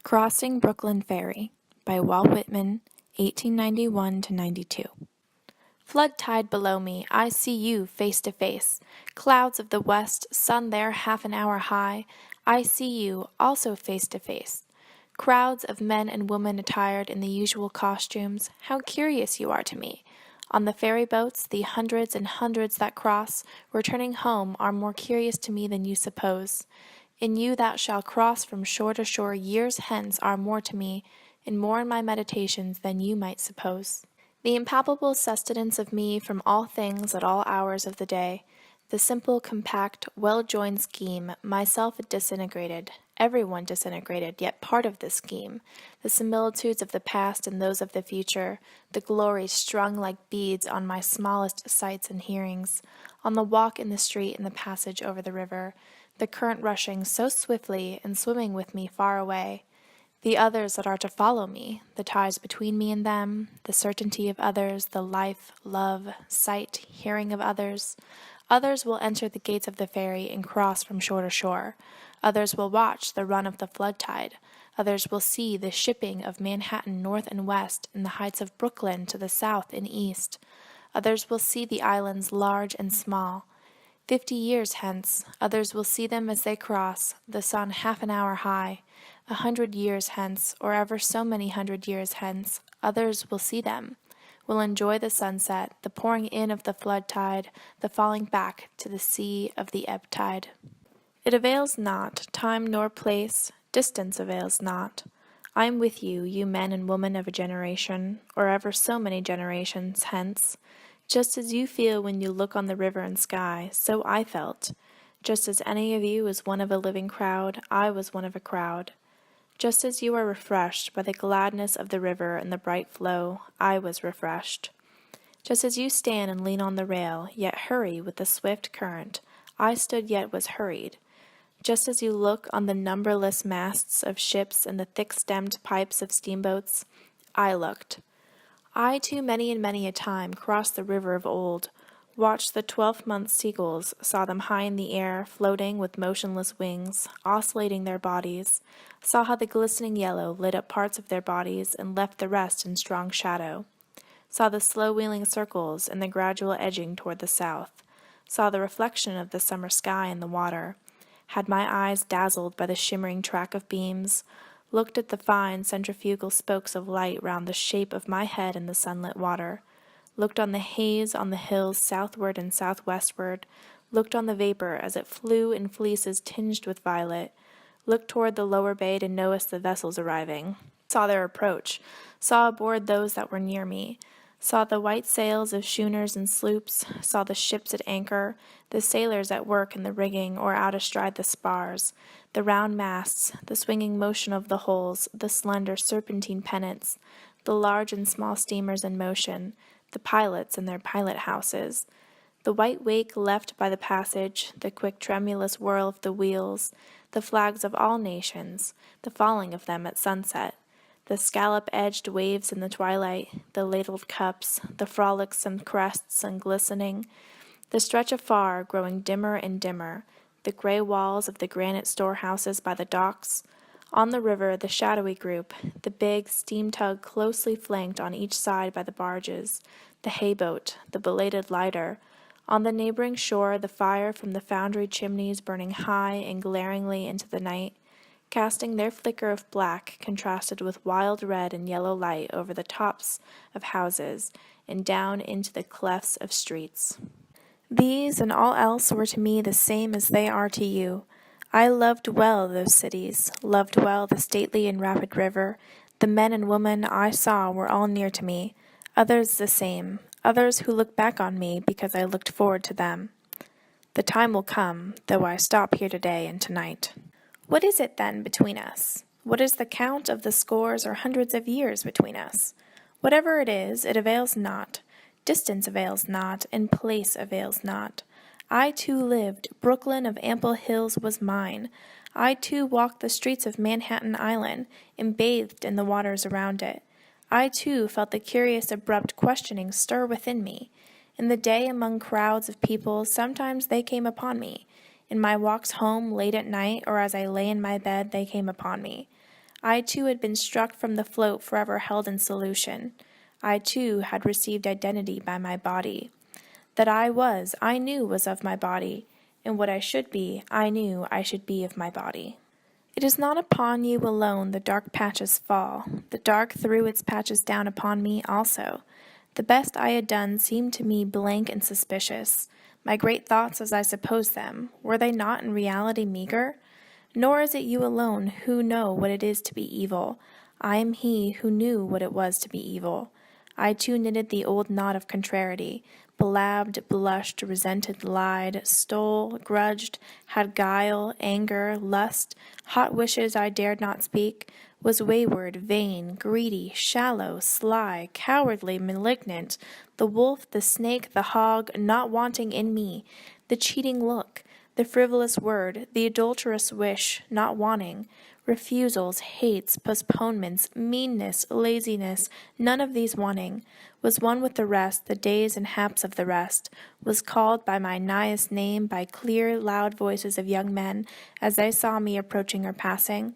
Crossing Brooklyn Ferry by Walt Whitman, 1891–92. Flood tide below me, I see you face to face. Clouds of the west, sun there half an hour high, I see you also face to face. Crowds of men and women attired in the usual costumes, how curious you are to me. On the ferry boats, the hundreds and hundreds that cross, returning home, are more curious to me than you suppose. In you that shall cross from shore to shore years hence are more to me, and more in my meditations than you might suppose. The impalpable sustenance of me from all things at all hours of the day, the simple, compact, well-joined scheme, myself disintegrated, everyone disintegrated, yet part of the scheme, the similitudes of the past and those of the future, the glories strung like beads on my smallest sights and hearings, on the walk in the street and the passage over the river, the current rushing so swiftly and swimming with me far away, the others that are to follow me, the ties between me and them, the certainty of others, the life, love, sight, hearing of others. Others will enter the gates of the ferry and cross from shore to shore. Others will watch the run of the flood tide. Others will see the shipping of Manhattan north and west and the heights of Brooklyn to the south and east. Others will see the islands large and small. 50 years hence, others will see them as they cross, the sun half an hour high. 100 years hence, or ever so many 100 years hence, others will see them, will enjoy the sunset, the pouring in of the flood tide, the falling back to the sea of the ebb tide. It avails not, time nor place, distance avails not. I am with you, you men and women of a generation, or ever so many generations hence. Just as you feel when you look on the river and sky, so I felt. Just as any of you is one of a living crowd, I was one of a crowd. Just as you are refreshed by the gladness of the river and the bright flow, I was refreshed. Just as you stand and lean on the rail, yet hurry with the swift current, I stood yet was hurried. Just as you look on the numberless masts of ships and the thick-stemmed pipes of steamboats, I looked. I too many and many a time crossed the river of old, watched the 12-month seagulls, saw them high in the air, floating with motionless wings, oscillating their bodies, saw how the glistening yellow lit up parts of their bodies and left the rest in strong shadow, saw the slow-wheeling circles and the gradual edging toward the south, saw the reflection of the summer sky in the water, had my eyes dazzled by the shimmering track of beams, looked at the fine centrifugal spokes of light round the shape of my head in the sunlit water, looked on the haze on the hills southward and southwestward, looked on the vapor as it flew in fleeces tinged with violet, looked toward the lower bay to notice the vessels arriving, saw their approach, saw aboard those that were near me, saw the white sails of schooners and sloops, saw the ships at anchor, the sailors at work in the rigging or out astride the spars, the round masts, the swinging motion of the hulls, the slender serpentine pennants, the large and small steamers in motion, the pilots in their pilot-houses, the white wake left by the passage, the quick tremulous whirl of the wheels, the flags of all nations, the falling of them at sunset, the scallop-edged waves in the twilight, the ladled cups, the frolicsome crests and glistening, the stretch afar growing dimmer and dimmer, the gray walls of the granite storehouses by the docks, on the river the shadowy group, the big steam tug closely flanked on each side by the barges, the hayboat, the belated lighter, on the neighboring shore the fire from the foundry chimneys burning high and glaringly into the night, casting their flicker of black contrasted with wild red and yellow light over the tops of houses and down into the clefts of streets. These and all else were to me the same as they are to you. I loved well those cities, loved well the stately and rapid river. The men and women I saw were all near to me, others the same, others who look back on me because I looked forward to them. The time will come, though I stop here today and tonight. What is it, then, between us? What is the count of the scores or hundreds of years between us? Whatever it is, it avails not. Distance avails not, and place avails not. I too lived, Brooklyn of ample hills was mine. I too walked the streets of Manhattan Island, and bathed in the waters around it. I too felt the curious abrupt questioning stir within me. In the day among crowds of people, sometimes they came upon me. In my walks home late at night, or as I lay in my bed, they came upon me. I too had been struck from the float forever held in solution. I too had received identity by my body. That I knew was of my body, and what I should be, I knew I should be of my body. It is not upon you alone the dark patches fall. The dark threw its patches down upon me also. The best I had done seemed to me blank and suspicious. My great thoughts, as I supposed them, were they not in reality meager? Nor is it you alone who know what it is to be evil. I am he who knew what it was to be evil. I too knitted the old knot of contrariety, blabbed, blushed, resented, lied, stole, grudged, had guile, anger, lust, hot wishes I dared not speak, was wayward, vain, greedy, shallow, sly, cowardly, malignant, the wolf, the snake, the hog, not wanting in me, the cheating look, the frivolous word, the adulterous wish, not wanting, refusals, hates, postponements, meanness, laziness, none of these wanting, was one with the rest, the days and haps of the rest, was called by my nighest name by clear, loud voices of young men as they saw me approaching or passing,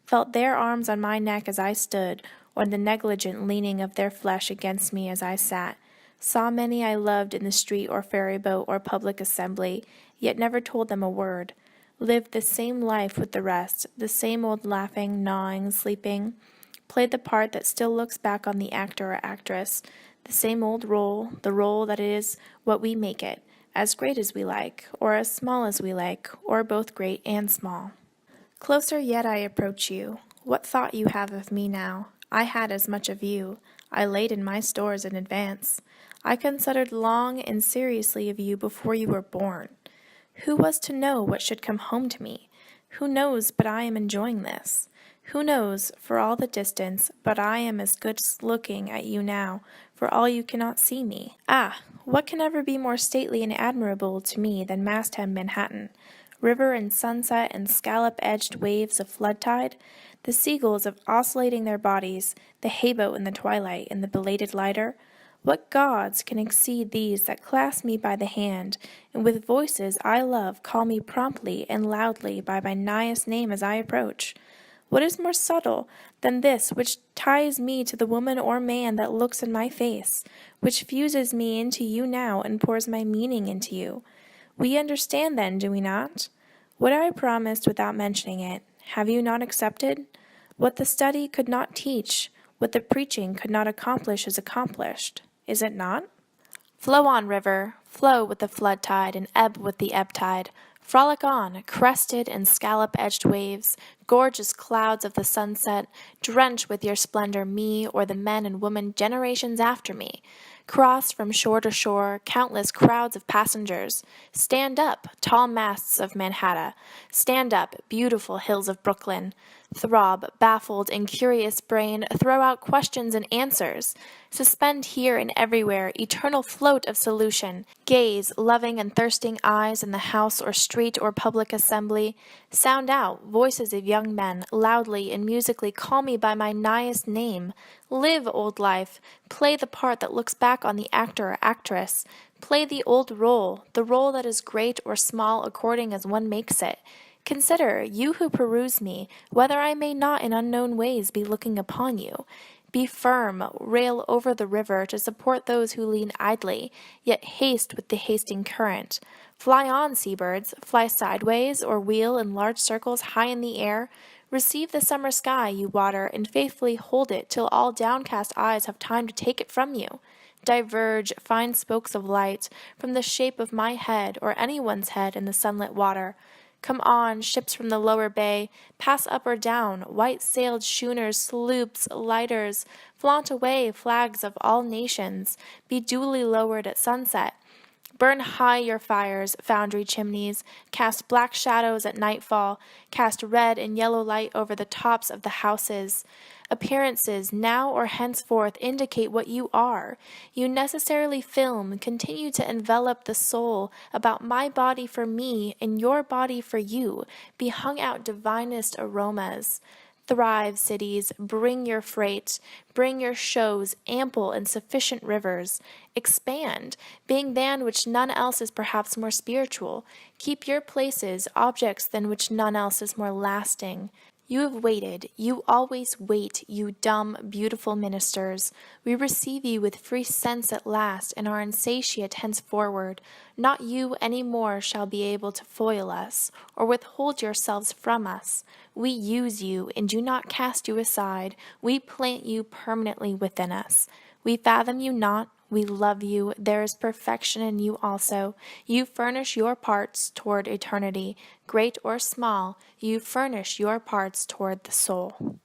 felt their arms on my neck as I stood, or the negligent leaning of their flesh against me as I sat, saw many I loved in the street or ferry boat or public assembly, yet never told them a word, lived the same life with the rest, the same old laughing, gnawing, sleeping, played the part that still looks back on the actor or actress, the same old role, the role that is what we make it, as great as we like, or as small as we like, or both great and small. Closer yet I approach you. What thought you have of me now? I had as much of you. I laid in my stores in advance. I considered long and seriously of you before you were born. Who was to know what should come home to me? Who knows but I am enjoying this? Who knows, for all the distance, but I am as good looking at you now, for all you cannot see me? Ah, what can ever be more stately and admirable to me than Masthead Manhattan? River and sunset and scallop-edged waves of flood tide, the seagulls of oscillating their bodies, the hayboat in the twilight and the belated lighter, what gods can exceed these that clasp me by the hand, and with voices I love call me promptly and loudly by my nighest name as I approach? What is more subtle than this which ties me to the woman or man that looks in my face, which fuses me into you now and pours my meaning into you? We understand then, do we not? What I promised without mentioning it, have you not accepted? What the study could not teach, what the preaching could not accomplish is accomplished, is it not? Flow on, river, flow with the flood tide and ebb with the ebb tide. Frolic on, crested and scallop-edged waves, gorgeous clouds of the sunset, drench with your splendor me or the men and women generations after me. Cross from shore to shore countless crowds of passengers. Stand up, tall masts of Manhattan. Stand up, beautiful hills of Brooklyn. Throb, baffled and curious brain, throw out questions and answers. Suspend here and everywhere, eternal float of solution. Gaze, loving and thirsting eyes in the house or street or public assembly. Sound out, voices of young men, loudly and musically call me by my nighest name. Live, old life, play the part that looks back on the actor or actress. Play the old role, the role that is great or small according as one makes it. Consider, you who peruse me, whether I may not in unknown ways be looking upon you. Be firm, rail over the river to support those who lean idly, yet haste with the hasting current. Fly on, seabirds, fly sideways or wheel in large circles high in the air. Receive the summer sky, you water, and faithfully hold it till all downcast eyes have time to take it from you. Diverge, fine spokes of light, from the shape of my head or anyone's head in the sunlit water. Come on, ships from the lower bay, pass up or down, white-sailed schooners, sloops, lighters, flaunt away flags of all nations, be duly lowered at sunset. Burn high your fires, foundry chimneys, cast black shadows at nightfall, cast red and yellow light over the tops of the houses. Appearances, now or henceforth, indicate what you are. You necessarily film, continue to envelop the soul about my body for me and your body for you, be hung out divinest aromas. Thrive, cities, bring your freight, bring your shows, ample and sufficient rivers. Expand, being than which none else is perhaps more spiritual. Keep your places, objects than which none else is more lasting. You have waited, you always wait, you dumb, beautiful ministers. We receive you with free sense at last, and are insatiate henceforward. Not you any more shall be able to foil us, or withhold yourselves from us. We use you, and do not cast you aside. We plant you permanently within us. We fathom you not, we love you, there is perfection in you also. You furnish your parts toward eternity. Great or small, you furnish your parts toward the soul.